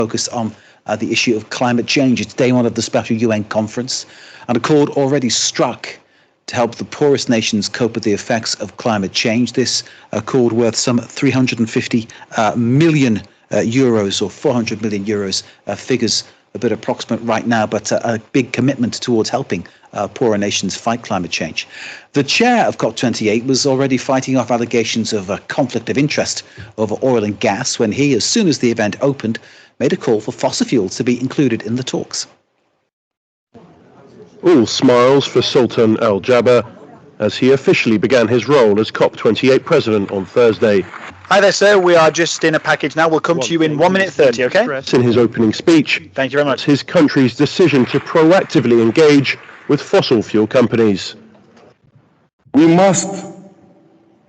focused on the issue of climate change. It's day one of the special UN conference, and a chord already struck to help the poorest nations cope with the effects of climate change. This chord worth some 350 million euros, or 400 million euros, figures a bit approximate right now, but a big commitment towards helping poorer nations fight climate change. The chair of COP28 was already fighting off allegations of a conflict of interest over oil and gas when he, as soon as the event opened, made a call for fossil fuels to be included in the talks. All smiles for Sultan Al Jaber as he officially began his role as COP28 president on Thursday. Hi there, sir. We are just in a package now. We'll come to you in 1 minute 30, okay? In his opening speech, thank you very much. His country's decision to proactively engage with fossil fuel companies. We must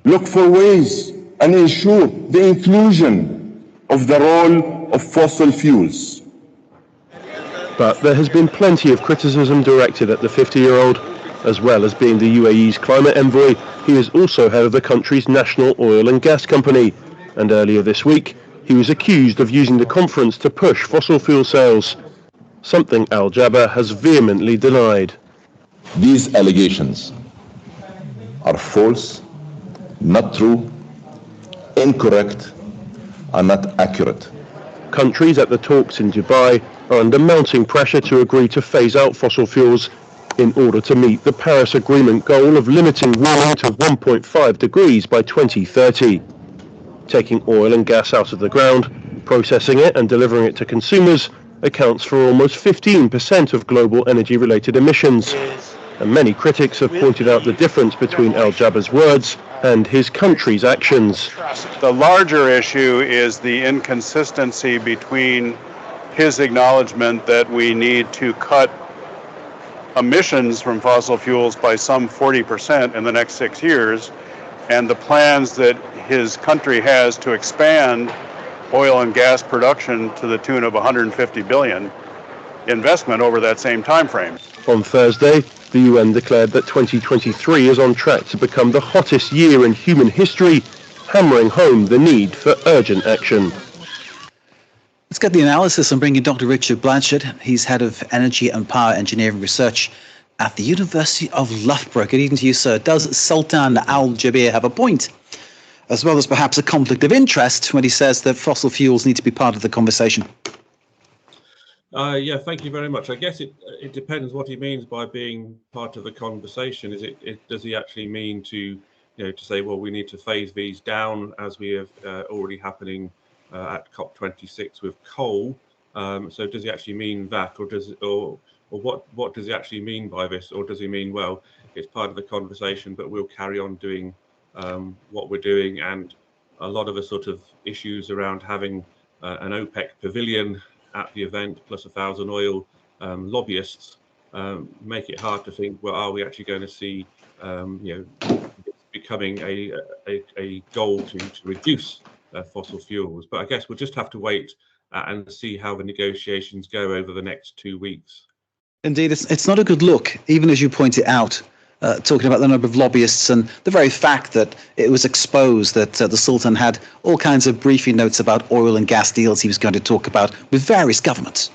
look for ways and ensure the inclusion of the role of fossil fuels. But there has been plenty of criticism directed at the 50-year-old. As well as being the UAE's climate envoy, he is also head of the country's national oil and gas company. And earlier this week, he was accused of using the conference to push fossil fuel sales, something Al Jaber has vehemently denied. These allegations are false, not true, incorrect, and not accurate. Countries at the talks in Dubai are under mounting pressure to agree to phase out fossil fuels in order to meet the Paris Agreement goal of limiting warming to 1.5 degrees by 2030. Taking oil and gas out of the ground, processing it and delivering it to consumers accounts for almost 15% of global energy-related emissions. And many critics have pointed out the difference between Al Jaber's words and his country's actions. The larger issue is the inconsistency between his acknowledgement that we need to cut emissions from fossil fuels by some 40% in the next 6 years, and the plans that his country has to expand oil and gas production to the tune of 150 billion investment over that same time frame. On Thursday, the UN declared that 2023 is on track to become the hottest year in human history, hammering home the need for urgent action. Let's get the analysis and bring in Dr. Richard Blanchard. He's head of Energy and Power Engineering Research at the University of Loughborough. Good evening to you, sir. Does Sultan Al Jaber have a point, as well as perhaps a conflict of interest, when he says that fossil fuels need to be part of the conversation? Yeah, thank you very much. I guess it depends what he means by being part of the conversation. Does he actually mean to say, well, we need to phase these down, as we have already happening at COP26 with coal? So does he actually mean that, or what does he actually mean by this? Or does he mean, well, it's part of the conversation, but we'll carry on doing what we're doing, and a lot of the sort of issues around having an OPEC pavilion at the event, plus 1,000 oil lobbyists, make it hard to think, well, are we actually going to see becoming a goal to reduce fossil fuels? But I guess we'll just have to wait and see how the negotiations go over the next 2 weeks. Indeed, it's not a good look, even as you pointed out, talking about the number of lobbyists and the very fact that it was exposed that the Sultan had all kinds of briefing notes about oil and gas deals he was going to talk about with various governments.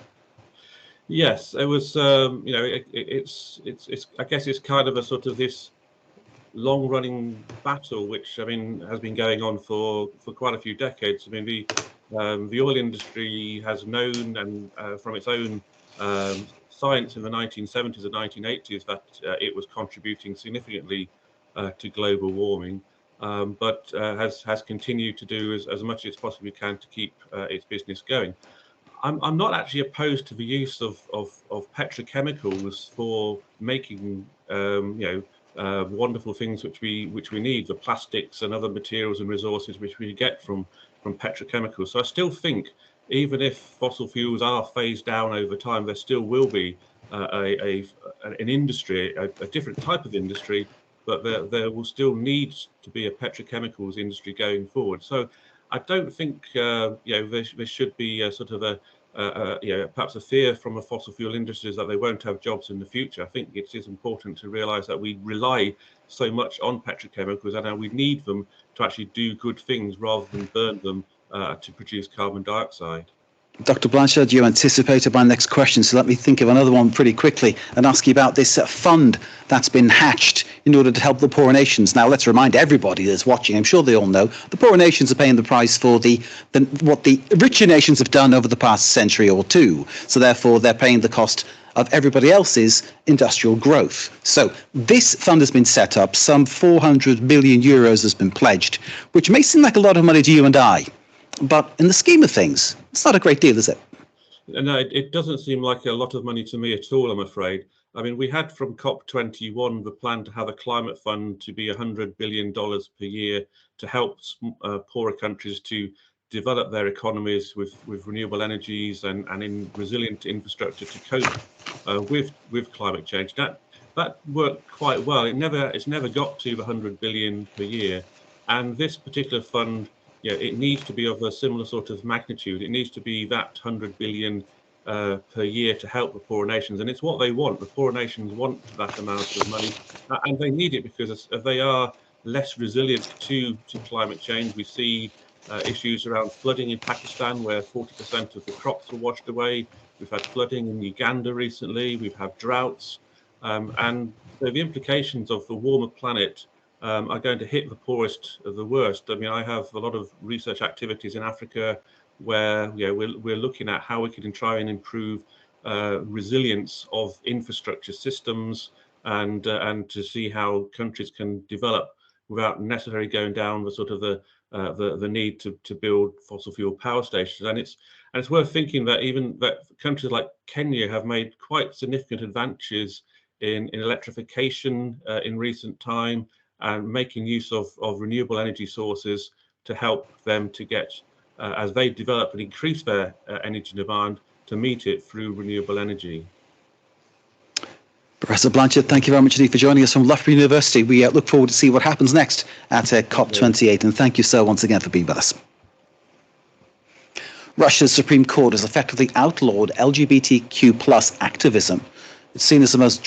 Yes, it was. It's. I guess it's kind of a sort of this long-running battle, which has been going on for quite a few decades. The oil industry has known, and from its own science in the 1970s and 1980s, that it was contributing significantly to global warming, but has continued to do as much as it possibly can to keep its business going. I'm not actually opposed to the use of petrochemicals for making wonderful things which we need, the plastics and other materials and resources which we get from petrochemicals. So I still think, even if fossil fuels are phased down over time, there still will be an industry, a different type of industry, but there will still need to be a petrochemicals industry going forward. So I don't think there should be a sort of perhaps a fear from the fossil fuel industries that they won't have jobs in the future. I think it is important to realise that we rely so much on petrochemicals, and now we need them to actually do good things rather than burn them to produce carbon dioxide. Dr. Blanchard, you anticipated my next question, so let me think of another one pretty quickly and ask you about this fund that's been hatched in order to help the poorer nations. Now, let's remind everybody that's watching, I'm sure they all know, the poorer nations are paying the price for what the richer nations have done over the past century or two. So therefore, they're paying the cost of everybody else's industrial growth. So this fund has been set up, some 400 million euros has been pledged, which may seem like a lot of money to you and I. But in the scheme of things, it's not a great deal, is it? No, it doesn't seem like a lot of money to me at all, I'm afraid. I mean, we had from COP21 the plan to have a climate fund to be $100 billion per year to help poorer countries to develop their economies with renewable energies and in resilient infrastructure to cope with climate change. That worked quite well. It's never got to the 100 billion per year, and this particular fund, it needs to be of a similar sort of magnitude. It needs to be that 100 billion per year to help the poorer nations, and it's what they want. The poorer nations want that amount of money, and they need it because they are less resilient to climate change. We see issues around flooding in Pakistan, where 40% of the crops were washed away. We've had flooding in Uganda recently. We've had droughts, and so the implications of the warmer planet are going to hit the poorest the worst. I mean, I have a lot of research activities in Africa where we're looking at how we can try and improve resilience of infrastructure systems and to see how countries can develop without necessarily going down the sort of the need to build fossil fuel power stations. And it's worth thinking that even that countries like Kenya have made quite significant advances in electrification in recent time, and making use of renewable energy sources to help them to get, as they develop and increase their energy demand, to meet it through renewable energy. Professor Blanchard, thank you very much indeed for joining us from Loughborough University. We look forward to see what happens next at COP28, and thank you so once again for being with us. Russia's Supreme Court has effectively outlawed LGBTQ plus activism. It's seen as the most